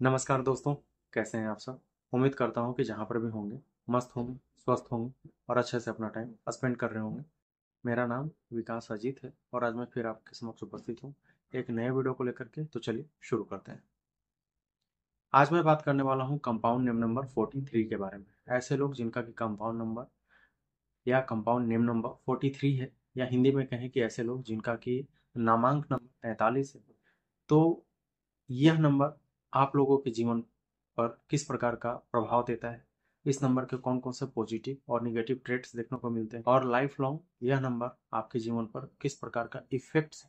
नमस्कार दोस्तों, कैसे हैं आप सब। उम्मीद करता हूं कि जहां पर भी होंगे मस्त होंगे, स्वस्थ होंगे और अच्छे से अपना टाइम स्पेंड कर रहे होंगे। मेरा नाम विकास अजीत है और आज मैं फिर आपके समक्ष उपस्थित हूं एक नए वीडियो को लेकर के। तो चलिए शुरू करते हैं। आज मैं बात करने वाला हूं कंपाउंड नेम नंबर 43 के बारे में। ऐसे लोग जिनका कि कंपाउंड नंबर या कंपाउंड नेम नंबर 43 है, या हिंदी में कहें कि ऐसे लोग जिनका कि नामांक नंबर 43 है। तो यह नंबर आप लोगों के जीवन पर किस प्रकार का प्रभाव देता है, इस नंबर के कौन कौन से पॉजिटिव और निगेटिव ट्रेट्स देखने को मिलते हैं, और लाइफ लॉन्ग यह नंबर आपके जीवन पर किस प्रकार का इफेक्ट्स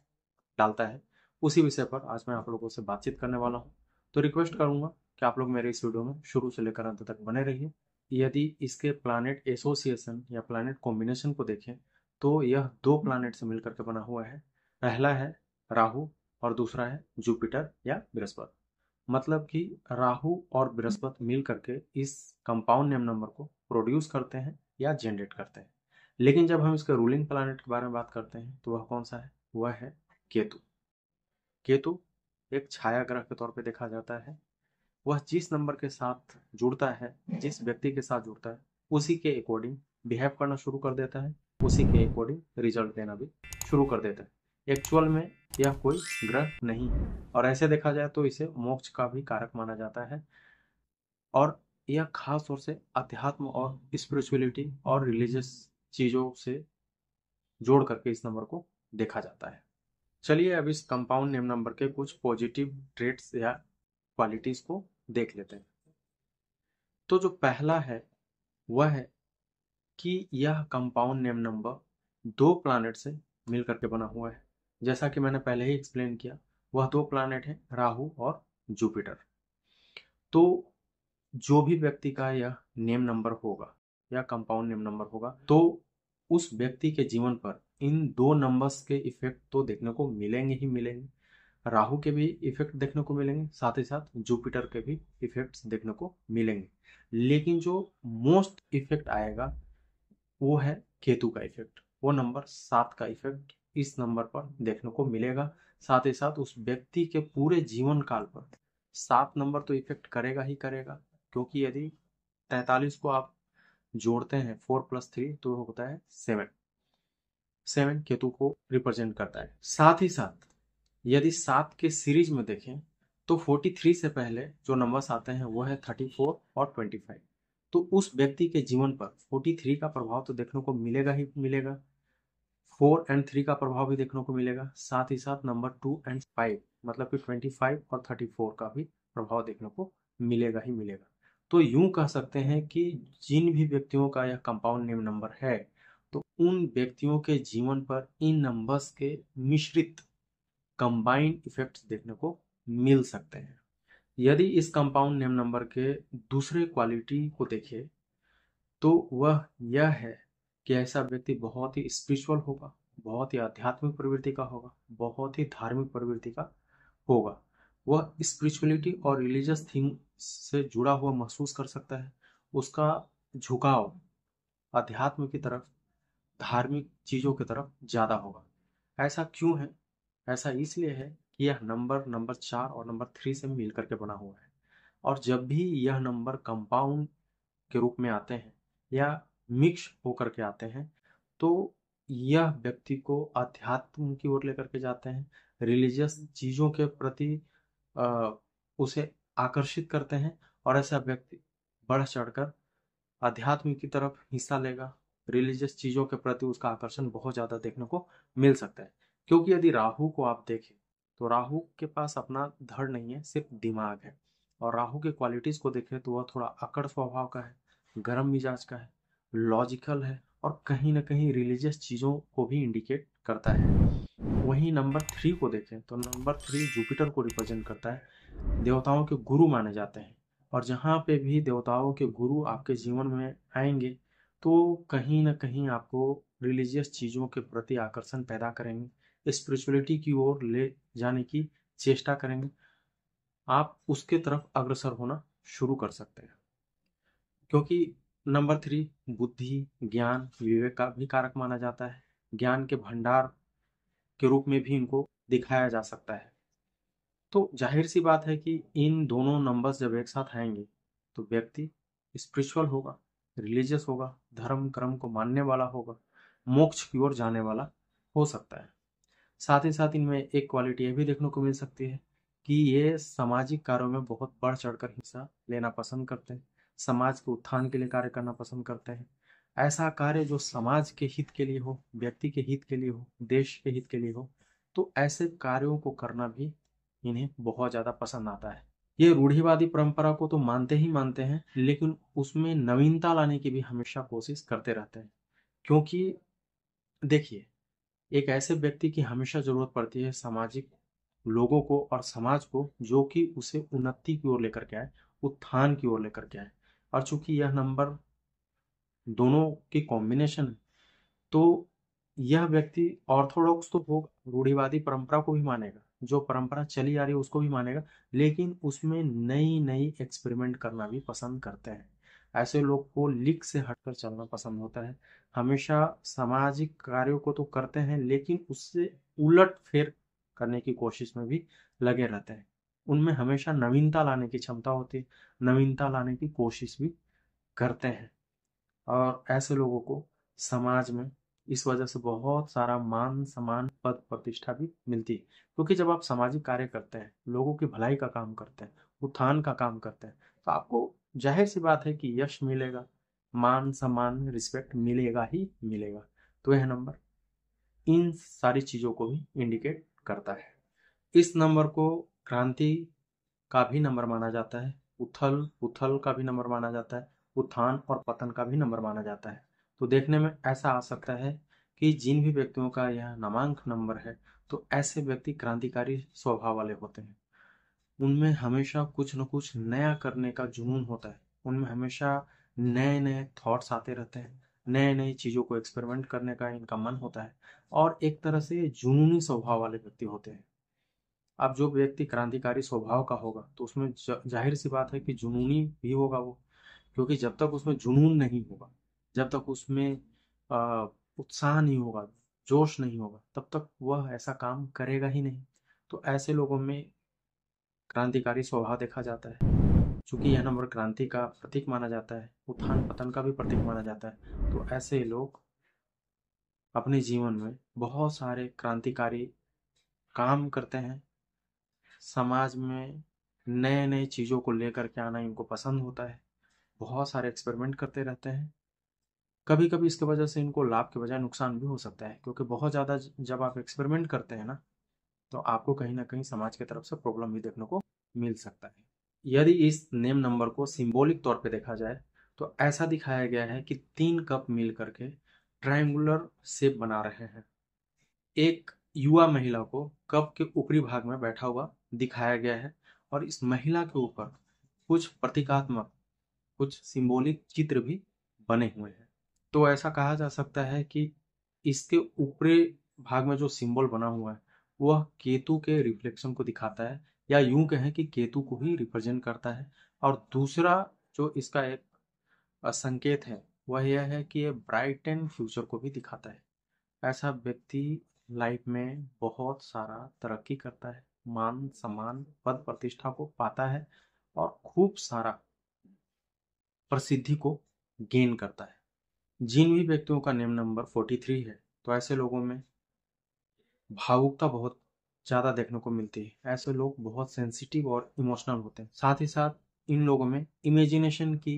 डालता है, उसी विषय पर आज मैं आप लोगों से बातचीत करने वाला हूं। तो रिक्वेस्ट करूंगा कि आप लोग मेरे इस वीडियो में शुरू से लेकर अंत तक बने रहिए। यदि इसके प्लैनेट एसोसिएशन या प्लैनेट कॉम्बिनेशन को देखें तो यह दो प्लैनेट से मिलकर के बना हुआ है। पहला है राहु और दूसरा है जुपिटर या बृहस्पति। मतलब कि राहु और बृहस्पति मिल करके इस कंपाउंड नेम नंबर को प्रोड्यूस करते हैं या जनरेट करते हैं। लेकिन जब हम इसके रूलिंग प्लैनेट के बारे में बात करते हैं तो वह कौन सा है? वह है केतु। केतु एक छाया ग्रह के तौर पे देखा जाता है। वह जिस नंबर के साथ जुड़ता है, जिस व्यक्ति के साथ जुड़ता है, उसी के अकॉर्डिंग बिहेव करना शुरू कर देता है, उसी के अकॉर्डिंग रिजल्ट देना भी शुरू कर देता है। एक्चुअल में यह कोई ग्रह नहीं है और ऐसे देखा जाए तो इसे मोक्ष का भी कारक माना जाता है। और यह खास तौर से अध्यात्म और स्पिरिचुअलिटी और रिलीजियस चीजों से जोड़ करके इस नंबर को देखा जाता है। चलिए अब इस कंपाउंड नेम नंबर के कुछ पॉजिटिव ट्रेट्स या क्वालिटीज को देख लेते हैं। तो जो पहला है वह है कि यह कंपाउंड नेम नंबर दो प्लैनेट से मिलकर के बना हुआ है। जैसा कि मैंने पहले ही एक्सप्लेन किया, वह दो प्लैनेट हैं राहु और जुपिटर। तो जो भी व्यक्ति का यह नेम नंबर होगा या कंपाउंड नेम नंबर होगा तो उस व्यक्ति के जीवन पर इन दो नंबर्स के इफेक्ट तो देखने को मिलेंगे ही मिलेंगे। राहु के भी इफेक्ट देखने को मिलेंगे, साथ ही साथ जुपिटर के भी इफेक्ट्स देखने को मिलेंगे। लेकिन जो मोस्ट इफेक्ट आएगा वो है केतु का इफेक्ट। वो नंबर 7 का इफेक्ट इस नंबर पर देखने को मिलेगा। साथ ही साथ उस व्यक्ति के पूरे जीवन काल पर 7 नंबर तो इफेक्ट करेगा ही करेगा। क्योंकि यदि 43 को आप जोड़ते हैं 4+3 तो वो होता है 7। 7 केतु को रिप्रेजेंट करता है। साथ ही साथ यदि 7 के सीरीज में देखें तो 43 से पहले जो नंबर्स आते हैं वो है 34 और 25। तो उस व्यक्ति के जीवन पर 43 का प्रभाव तो देखने को मिलेगा ही मिलेगा, 4 एंड 3 का प्रभाव भी देखने को मिलेगा, साथ ही साथ नंबर 2 एंड 5 मतलब कि 25 और 34 का भी प्रभाव देखने को मिलेगा ही मिलेगा। तो यूं कह सकते हैं कि जिन भी व्यक्तियों का यह कंपाउंड नेम नंबर है तो उन व्यक्तियों के जीवन पर इन नंबर्स के मिश्रित कंबाइंड इफेक्ट्स देखने को मिल सकते हैं। यदि इस कंपाउंड नेम नंबर के दूसरे क्वालिटी को देखें तो वह यह है कि ऐसा व्यक्ति बहुत ही स्पिरिचुअल होगा, बहुत ही आध्यात्मिक प्रवृत्ति का होगा, बहुत ही धार्मिक प्रवृत्ति का होगा। वह स्पिरिचुअलिटी और रिलीजियस थिंग से जुड़ा हुआ महसूस कर सकता है। उसका झुकाव अध्यात्म की तरफ, धार्मिक चीजों की तरफ ज्यादा होगा। ऐसा क्यों है? ऐसा इसलिए है कि यह नंबर 4 और नंबर 3 से मिल करके बना हुआ है। और जब भी यह नंबर कंपाउंड के रूप में आते हैं या मिक्स होकर के आते हैं तो यह व्यक्ति को अध्यात्म की ओर लेकर के जाते हैं, रिलीजियस चीजों के प्रति अ, उसे आकर्षित करते हैं। और ऐसा व्यक्ति बढ़ चढ़कर अध्यात्म की तरफ हिस्सा लेगा। रिलीजियस चीजों के प्रति उसका आकर्षण बहुत ज्यादा देखने को मिल सकता है। क्योंकि यदि राहु को आप देखें तो राहु के पास अपना धड़ नहीं है, सिर्फ दिमाग है। और राहु के क्वालिटीज को देखें तो वह थोड़ा अकड़ स्वभाव का है, गर्म मिजाज का है, लॉजिकल है और कहीं ना कहीं रिलीजियस चीजों को भी इंडिकेट करता है। वहीं नंबर 3 को देखें तो नंबर 3 जुपिटर को रिप्रेजेंट करता है। देवताओं के गुरु माने जाते हैं। और जहाँ पे भी देवताओं के गुरु आपके जीवन में आएंगे तो कहीं ना कहीं आपको रिलीजियस चीज़ों के प्रति आकर्षण पैदा करेंगे, स्पिरिचुअलिटी की ओर ले जाने की चेष्टा करेंगे। आप उसके तरफ अग्रसर होना शुरू कर सकते हैं। क्योंकि नंबर 3 बुद्धि, ज्ञान, विवेक का भी कारक माना जाता है। ज्ञान के भंडार के रूप में भी इनको दिखाया जा सकता है। तो जाहिर सी बात है कि इन दोनों नंबर्स जब एक साथ आएंगे तो व्यक्ति स्पिरिचुअल होगा, रिलीजियस होगा, धर्म कर्म को मानने वाला होगा, मोक्ष की ओर जाने वाला हो सकता है। साथ ही साथ इनमें एक क्वालिटी ये भी देखने को मिल सकती है कि ये सामाजिक कार्यों में बहुत बढ़ चढ़कर हिस्सा लेना पसंद करते हैं, समाज के उत्थान के लिए कार्य करना पसंद करते हैं। ऐसा कार्य जो समाज के हित के लिए हो, व्यक्ति के हित के लिए हो, देश के हित के लिए हो, तो ऐसे कार्यों को करना भी इन्हें बहुत ज़्यादा पसंद आता है। ये रूढ़िवादी परंपरा को तो मानते ही मानते हैं, लेकिन उसमें नवीनता लाने की भी हमेशा कोशिश करते रहते हैं। क्योंकि देखिए, एक ऐसे व्यक्ति की हमेशा जरूरत पड़ती है सामाजिक लोगों को और समाज को, जो कि उसे उन्नति की ओर लेकर के आए, उत्थान की ओर लेकर के आए। और चूंकि यह नंबर दोनों की कॉम्बिनेशन है, तो यह व्यक्ति ऑर्थोडॉक्स तो होगा, रूढ़िवादी परंपरा को भी मानेगा, जो परंपरा चली आ रही है उसको भी मानेगा, लेकिन उसमें नई नई एक्सपेरिमेंट करना भी पसंद करते हैं। ऐसे लोग को लीक से हटकर चलना पसंद होता है। हमेशा सामाजिक कार्यों को तो करते हैं, लेकिन उससे उलट फेर करने की कोशिश में भी लगे रहते हैं। उनमें हमेशा नवीनता लाने की क्षमता होती है, नवीनता लाने की कोशिश भी करते हैं। और ऐसे लोगों को समाज में इस वजह से बहुत सारा मान सम्मान पद प्रतिष्ठा भी मिलती है। क्योंकि जब आप सामाजिक कार्य करते हैं, लोगों की भलाई का काम करते हैं, उत्थान का काम करते हैं, तो आपको जाहिर सी बात है कि यश मिलेगा, मान सम्मान रिस्पेक्ट मिलेगा ही मिलेगा। तो यह नंबर इन सारी चीजों को भी इंडिकेट करता है। इस नंबर को क्रांति का भी नंबर माना जाता है, उथल पुथल का भी नंबर माना जाता है, उत्थान और पतन का भी नंबर माना जाता है। तो देखने में ऐसा आ सकता है कि जिन भी व्यक्तियों का यह नामांक नंबर है, तो ऐसे व्यक्ति क्रांतिकारी स्वभाव वाले होते हैं। उनमें हमेशा कुछ न कुछ नया करने का जुनून होता है, उनमें हमेशा नए नए थॉट्स आते रहते हैं, नए नई चीज़ों को एक्सपेरिमेंट करने का इनका मन होता है, और एक तरह से जुनूनी स्वभाव वाले व्यक्ति होते हैं। अब जो व्यक्ति क्रांतिकारी स्वभाव का होगा, तो उसमें जाहिर सी बात है कि जुनूनी भी होगा वो। क्योंकि जब तक उसमें जुनून नहीं होगा, जब तक उसमें आ, उत्साह नहीं होगा, जोश नहीं होगा, तब तक वह ऐसा काम करेगा ही नहीं। तो ऐसे लोगों में क्रांतिकारी स्वभाव देखा जाता है। चूंकि यह नंबर क्रांति का प्रतीक माना जाता है, उत्थान पतन का भी प्रतीक माना जाता है, तो ऐसे लोग अपने जीवन में बहुत सारे क्रांतिकारी काम करते हैं। समाज में नए नए चीज़ों को लेकर के आना इनको पसंद होता है, बहुत सारे एक्सपेरिमेंट करते रहते हैं। कभी कभी इसके वजह से इनको लाभ के बजाय नुकसान भी हो सकता है, क्योंकि बहुत ज़्यादा जब आप एक्सपेरिमेंट करते हैं ना, तो आपको कहीं ना कहीं समाज की तरफ से प्रॉब्लम भी देखने को मिल सकता है। यदि इस नेम नंबर को सिंबॉलिक तौर पे देखा जाए, तो ऐसा दिखाया गया है कि 3 कप मिल करके ट्रायंगुलर शेप बना रहे हैं। एक युवा महिला को कप के ऊपरी भाग में बैठा हुआ दिखाया गया है, और इस महिला के ऊपर कुछ प्रतीकात्मक, कुछ सिंबॉलिक चित्र भी बने हुए हैं। तो ऐसा कहा जा सकता है कि इसके ऊपरी भाग में जो सिंबल बना हुआ है, वह केतु के रिफ्लेक्शन को दिखाता है, या यूं कहें कि केतु को ही रिप्रेजेंट करता है। और दूसरा जो इसका एक संकेत है, वह यह है कि ये ब्राइट एंड फ्यूचर को भी दिखाता है। ऐसा व्यक्ति लाइफ में बहुत सारा तरक्की करता है, मान सम्मान पद प्रतिष्ठा को पाता है, और खूब सारा प्रसिद्धि को गेन करता है। जिन भी व्यक्तियों का नेम नंबर 43 है, तो ऐसे लोगों में भावुकता बहुत ज़्यादा देखने को मिलती है। ऐसे लोग बहुत सेंसिटिव और इमोशनल होते हैं। साथ ही साथ इन लोगों में इमेजिनेशन की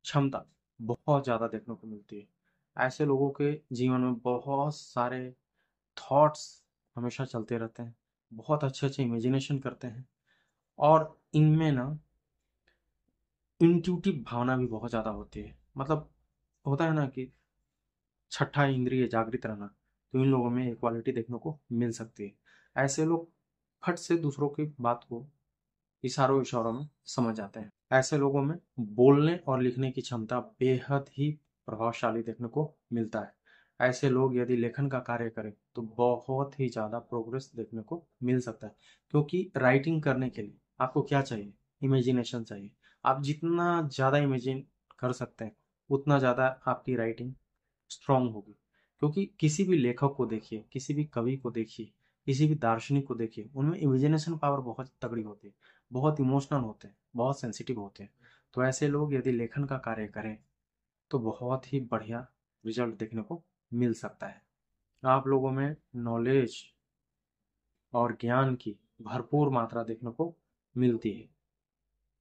क्षमता बहुत ज़्यादा देखने को मिलती है। ऐसे लोगों के जीवन में बहुत सारे थॉट्स हमेशा चलते रहते हैं, बहुत अच्छे अच्छे इमेजिनेशन करते हैं, और इनमें ना इंट्यूटिव भावना भी बहुत ज़्यादा होती है। मतलब होता है ना कि छठा इंद्रिय जागृत रहना, तो इन लोगों में ये क्वालिटी देखने को मिल सकती है। ऐसे लोग फट से दूसरों की बात को इशारों इशारों में समझ जाते हैं। ऐसे लोगों में बोलने और लिखने की क्षमता बेहद ही प्रभावशाली देखने को मिलता है। ऐसे लोग यदि लेखन का कार्य करें, तो बहुत ही ज़्यादा प्रोग्रेस देखने को मिल सकता है। क्योंकि राइटिंग करने के लिए आपको क्या चाहिए? इमेजिनेशन चाहिए। आप जितना ज़्यादा इमेजिन कर सकते हैं, उतना ज़्यादा आपकी राइटिंग स्ट्रांग होगी। क्योंकि किसी भी लेखक को देखिए, किसी भी कवि को देखिए, किसी भी दार्शनिक को देखिए, उनमें इमेजिनेशन पावर बहुत तगड़ी होती है, बहुत इमोशनल होते हैं, बहुत सेंसिटिव होते हैं। तो ऐसे लोग यदि लेखन का कार्य करें तो बहुत ही बढ़िया रिजल्ट देखने को मिल सकता है। आप लोगों में नॉलेज और ज्ञान की भरपूर मात्रा देखने को मिलती है।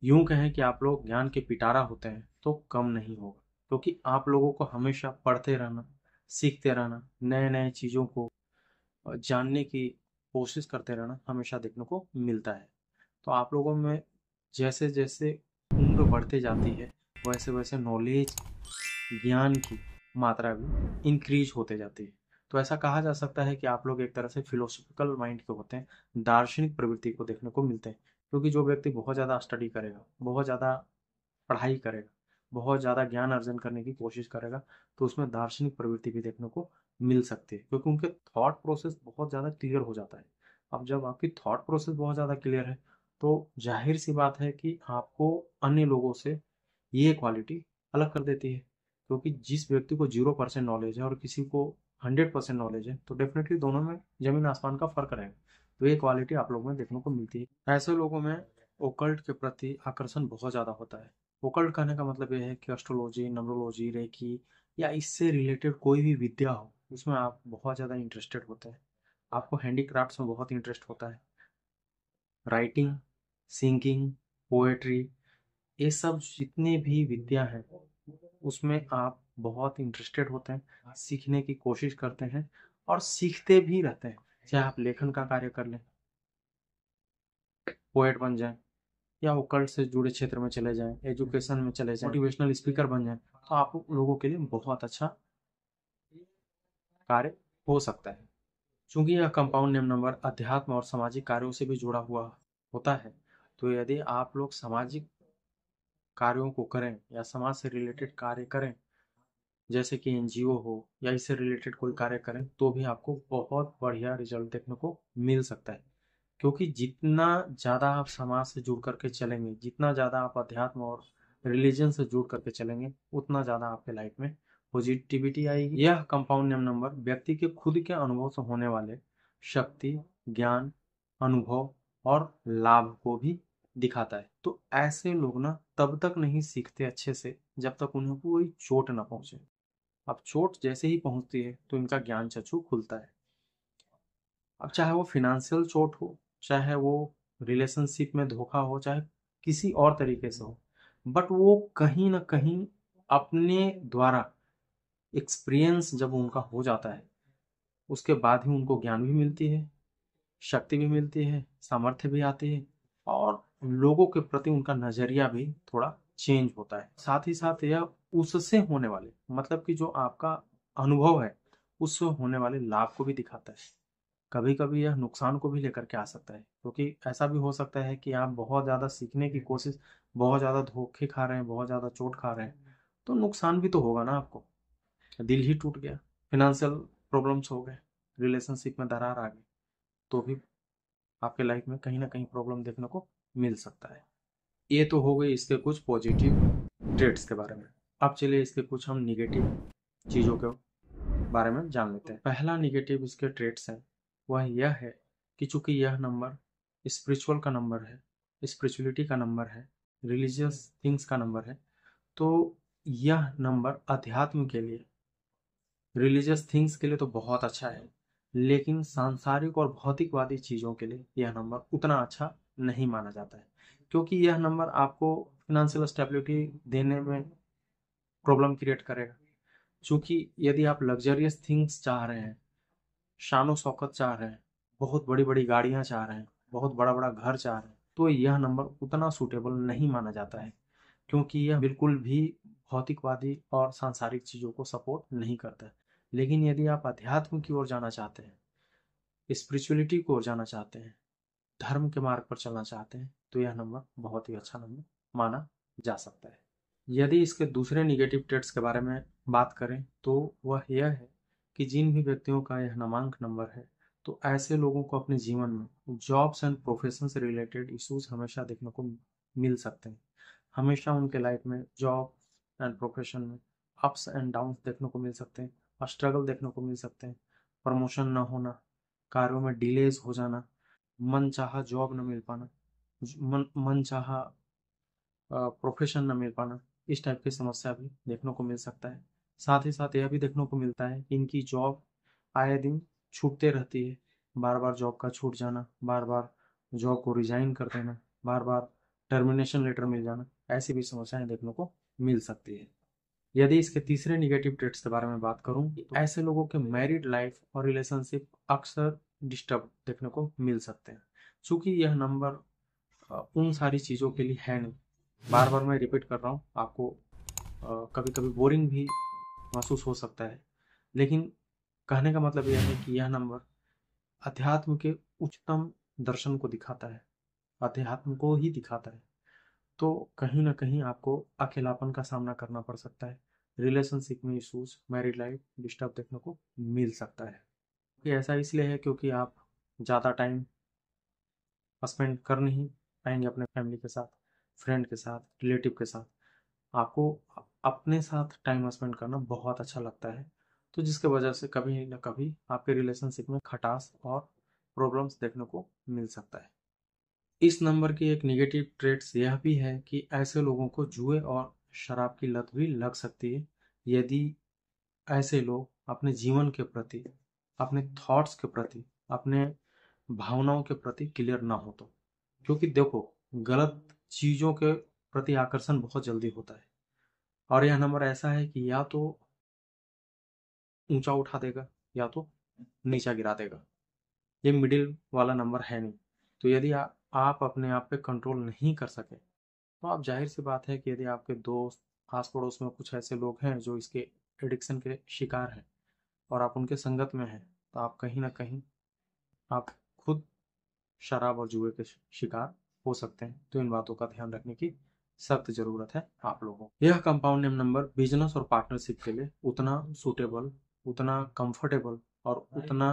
यूं कहें कि आप लोग ज्ञान के पिटारा होते हैं तो कम नहीं होगा, क्योंकि आप लोगों को हमेशा पढ़ते रहना, सीखते रहना, नए नए चीज़ों को जानने की कोशिश करते रहना हमेशा देखने को मिलता है। तो आप लोगों में जैसे जैसे उम्र बढ़ते जाती है, वैसे वैसे नॉलेज, ज्ञान की मात्रा भी इंक्रीज होते जाती है। तो ऐसा कहा जा सकता है कि आप लोग एक तरह से फिलोसफिकल माइंड के होते हैं, दार्शनिक प्रवृत्ति को देखने को मिलते हैं। क्योंकि जो व्यक्ति बहुत ज़्यादा स्टडी करेगा, बहुत ज़्यादा पढ़ाई करेगा, बहुत ज़्यादा ज्ञान अर्जन करने की कोशिश करेगा, तो उसमें दार्शनिक प्रवृत्ति भी देखने को मिल सकती है, क्योंकि उनके थॉट प्रोसेस बहुत ज़्यादा क्लियर हो जाता है। अब जब आपकी थॉट प्रोसेस बहुत ज़्यादा क्लियर है, तो जाहिर सी बात है कि आपको अन्य लोगों से ये क्वालिटी अलग कर देती है। क्योंकि जिस व्यक्ति को 0% नॉलेज है और किसी को 100% नॉलेज है, तो डेफिनेटली दोनों में जमीन आसमान का फर्क रहेगा। तो ये क्वालिटी आप लोगों में देखने को मिलती है। ऐसे लोगों में ओकल्ट के प्रति आकर्षण बहुत ज़्यादा होता है। ओकल्ट कहने का मतलब ये है कि एस्ट्रोलॉजी, नंबरोलॉजी, रेकी या इससे रिलेटेड कोई भी विद्या हो, उसमें आप बहुत ज़्यादा इंटरेस्टेड होते हैं। आपको हैंडीक्राफ्ट्स में बहुत इंटरेस्ट होता है। राइटिंग, सिंगिंग, पोएट्री, ये सब जितने भी विद्या हैं, उसमें आप बहुत इंटरेस्टेड होते हैं, सीखने की कोशिश करते हैं और सीखते भी रहते हैं। चाहे आप लेखन का कार्य कर लें, पोएट बन जाएं, या ओकल्ट से जुड़े क्षेत्र में चले जाएं, एजुकेशन में चले जाएं, मोटिवेशनल स्पीकर बन जाएं, तो आप लोगों के लिए बहुत अच्छा कार्य हो सकता है। चूंकि यह कंपाउंड नेम नंबर अध्यात्म और सामाजिक कार्यों से भी जुड़ा हुआ होता है, तो यदि आप लोग सामाजिक कार्यों को करें या समाज से रिलेटेड कार्य करें, जैसे कि एनजीओ हो या इससे रिलेटेड कोई कार्य करें, तो भी आपको बहुत बढ़िया रिजल्ट देखने को मिल सकता है। क्योंकि जितना ज़्यादा आप समाज से जुड़ करके चलेंगे, जितना ज़्यादा आप अध्यात्म और रिलीजन से जुड़ करके चलेंगे, उतना ज़्यादा आपके लाइफ में पॉजिटिविटी आएगी। यह कंपाउंड नेम नंबर व्यक्ति के खुद के अनुभव से होने वाले शक्ति, ज्ञान, अनुभव और लाभ को भी दिखाता है। तो ऐसे लोग ना तब तक नहीं सीखते अच्छे से जब तक उन्हें कोई चोट ना पहुंचे। अब चोट जैसे ही पहुंचती है तो इनका ज्ञान चक्षु खुलता है। अब चाहे वो फिनेंशियल चोट हो, चाहे वो रिलेशनशिप में धोखा हो, चाहे किसी और तरीके से हो, बट वो कहीं ना कहीं अपने द्वारा एक्सपीरियंस जब उनका हो जाता है, उसके बाद ही उनको ज्ञान भी मिलती है, शक्ति भी मिलती है, सामर्थ्य भी आती है, और लोगों के प्रति उनका नजरिया भी थोड़ा चेंज होता है। साथ ही साथ यह उससे होने वाले, मतलब कि जो आपका अनुभव है, उससे होने वाले लाभ को भी दिखाता है। कभी कभी यह नुकसान को भी लेकर के आ सकता है, क्योंकि ऐसा भी हो सकता है कि आप बहुत ज़्यादा सीखने की कोशिश, बहुत ज़्यादा धोखे खा रहे हैं, बहुत ज़्यादा चोट खा रहे हैं, तो नुकसान भी तो होगा ना आपको। दिल ही टूट गया, फिनेंशियल प्रॉब्लम्स हो गए, रिलेशनशिप में दरार आ गई, तो भी आपके लाइफ में कहीं ना कहीं प्रॉब्लम देखने को मिल सकता है। ये तो हो गई इसके कुछ पॉजिटिव ट्रेड्स के बारे में। अब चलिए इसके कुछ हम निगेटिव चीज़ों के बारे में जान लेते हैं। पहला निगेटिव इसके ट्रेड्स है, वह यह है कि चूंकि यह नंबर स्पिरिचुअल का नंबर है, स्पिरिचुअलिटी का नंबर है, रिलीजियस थिंग्स का नंबर है, तो यह नंबर अध्यात्म के लिए, रिलीजियस थिंग्स के लिए तो बहुत अच्छा है, लेकिन सांसारिक और भौतिकवादी चीज़ों के लिए यह नंबर उतना अच्छा नहीं माना जाता है। क्योंकि यह नंबर आपको फिनेंशियल स्टेबिलिटी देने में प्रॉब्लम क्रिएट करेगा। चूंकि यदि आप लग्जरियस थिंग्स चाह रहे हैं, शानो शौकत चाह रहे हैं, बहुत बड़ी बड़ी गाड़ियां चाह रहे हैं, बहुत बड़ा बड़ा घर चाह रहे हैं, तो यह नंबर उतना सूटेबल नहीं माना जाता है। क्योंकि यह बिल्कुल भी भौतिकवादी और सांसारिक चीज़ों को सपोर्ट नहीं करता है। लेकिन यदि आप अध्यात्म की ओर जाना चाहते हैं, स्पिरिचुअलिटी की ओर जाना चाहते हैं, धर्म के मार्ग पर चलना चाहते हैं, तो यह नंबर बहुत ही अच्छा नंबर माना जा सकता है। यदि इसके दूसरे निगेटिव ट्रेड्स के बारे में बात करें, तो वह यह है कि जिन भी व्यक्तियों का यह नामांक नंबर है, तो ऐसे लोगों को अपने जीवन में जॉब्स एंड प्रोफेशन से रिलेटेड इश्यूज हमेशा देखने को मिल सकते हैं। हमेशा उनके लाइफ में जॉब एंड प्रोफेशन में अप्स एंड डाउन्स देखने को मिल सकते हैं, स्ट्रगल देखने को मिल सकते हैं, प्रमोशन ना होना, कार्यों में डिलेज हो जाना, मनचाहा जॉब न मिल पाना, मनचाहा प्रोफेशन न मिल पाना, इस टाइप की समस्या भी देखने को मिल सकता है। साथ ही साथ यह भी देखने को मिलता है कि इनकी जॉब आए दिन छूटते रहती है, बार बार जॉब का छूट जाना, बार बार जॉब को रिजाइन कर देना, बार बार टर्मिनेशन लेटर मिल जाना, ऐसी भी समस्याएं देखने को मिल सकती है। यदि इसके तीसरे निगेटिव ट्रेट्स के बारे में बात करूं तो ऐसे लोगों के मैरिड लाइफ और रिलेशनशिप अक्सर डिस्टर्ब देखने को मिल सकते हैं। चूंकि यह नंबर उन सारी चीज़ों के लिए है नहीं, बार बार मैं रिपीट कर रहा हूँ, आपको कभी कभी बोरिंग भी महसूस हो सकता है, लेकिन कहने का मतलब यह है कि यह नंबर अध्यात्म के उच्चतम दर्शन को दिखाता है, अध्यात्म को ही दिखाता है। तो कहीं ना कहीं आपको अकेलापन का सामना करना पड़ सकता है, रिलेशनशिप में इशूज, मैरिड लाइफ डिस्टर्ब देखने को मिल सकता है। ये ऐसा इसलिए है क्योंकि आप ज़्यादा टाइम स्पेंड कर नहीं पाएंगे अपने फैमिली के साथ, फ्रेंड के साथ, रिलेटिव के साथ। आपको अपने साथ टाइम स्पेंड करना बहुत अच्छा लगता है, तो जिसके वजह से कभी न कभी आपके रिलेशनशिप में खटास और प्रॉब्लम्स देखने को मिल सकता है। इस नंबर की एक नेगेटिव ट्रेट्स यह भी है कि ऐसे लोगों को जुए और शराब की लत भी लग सकती है, यदि ऐसे लोग अपने जीवन के प्रति, अपने थॉट्स के प्रति, अपने भावनाओं के प्रति क्लियर ना हो तो। क्योंकि देखो, गलत चीजों के प्रति आकर्षण बहुत जल्दी होता है, और यह नंबर ऐसा है कि या तो ऊंचा उठा देगा या तो नीचा गिरा देगा, ये मिडिल वाला नंबर है नहीं। तो यदि आप अपने आप पे कंट्रोल नहीं कर सके, तो आप, जाहिर सी बात है कि यदि आपके दोस्त, आस पड़ोस में कुछ ऐसे लोग हैं जो इसके एडिक्शन के शिकार हैं और आप उनके संगत में हैं, तो आप कहीं ना कहीं आप खुद शराब और जुए के शिकार हो सकते हैं। तो इन बातों का ध्यान रखने की सख्त जरूरत है आप लोगों को। यह कंपाउंड नेम नंबर बिजनेस और पार्टनरशिप के लिए उतना सूटेबल, उतना कंफर्टेबल और उतना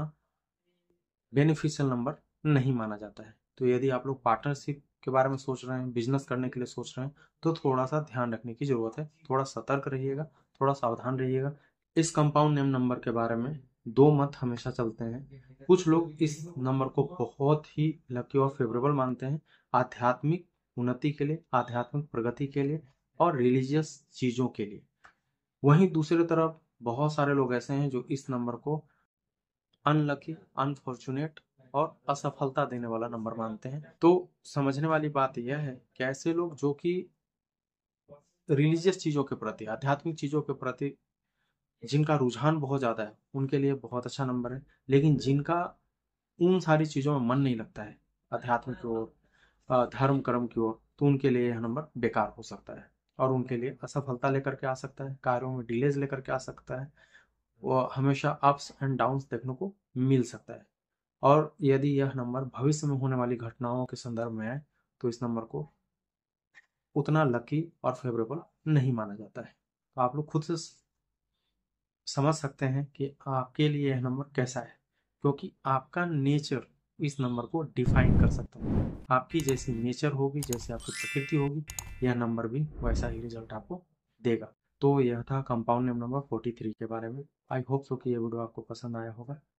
बेनिफिशियल नंबर नहीं माना जाता है। तो यदि आप लोग पार्टनरशिप के बारे में सोच रहे हैं, बिजनेस करने के लिए सोच रहे हैं, तो थोड़ा सा ध्यान रखने की जरूरत है, थोड़ा सतर्क रहिएगा, थोड़ा सावधान रहिएगा। इस कंपाउंड नेम नंबर के बारे में दो मत हमेशा चलते हैं। कुछ लोग इस नंबर को बहुत ही लकी और फेवरेबल मानते हैं आध्यात्मिक उन्नति के लिए, आध्यात्मिक प्रगति के लिए और रिलीजियस चीजों के लिए। वहीं दूसरी तरफ बहुत सारे लोग ऐसे हैं जो इस नंबर को अनलकी, अनफॉर्चुनेट और असफलता देने वाला नंबर मानते हैं। तो समझने वाली बात यह है कि ऐसे लोग जो कि रिलीजियस चीजों के प्रति, आध्यात्मिक चीजों के प्रति जिनका रुझान बहुत ज्यादा है, उनके लिए बहुत अच्छा नंबर है। लेकिन जिनका उन सारी चीजों में मन नहीं लगता है, अध्यात्म की ओर, धर्म कर्म की ओर, तो उनके लिए यह नंबर बेकार हो सकता है और उनके लिए असफलता लेकर के आ सकता है, कार्यों में डिलेज लेकर के आ सकता है, वो हमेशा अप्स एंड डाउन्स देखने को मिल सकता है। और यदि यह नंबर भविष्य में होने वाली घटनाओं के संदर्भ में है, तो इस नंबर को उतना लकी और फेवरेबल नहीं माना जाता है। तो आप लोग खुद से समझ सकते हैं कि आपके लिए यह नंबर कैसा है, क्योंकि आपका नेचर इस नंबर को डिफाइन कर सकता है। आपकी जैसी नेचर होगी, जैसी आपकी प्रकृति होगी, यह नंबर भी वैसा ही रिजल्ट आपको देगा। तो यह था कंपाउंड नेम नंबर 43 के बारे में। आई होप सो कि यह वीडियो आपको पसंद आया होगा।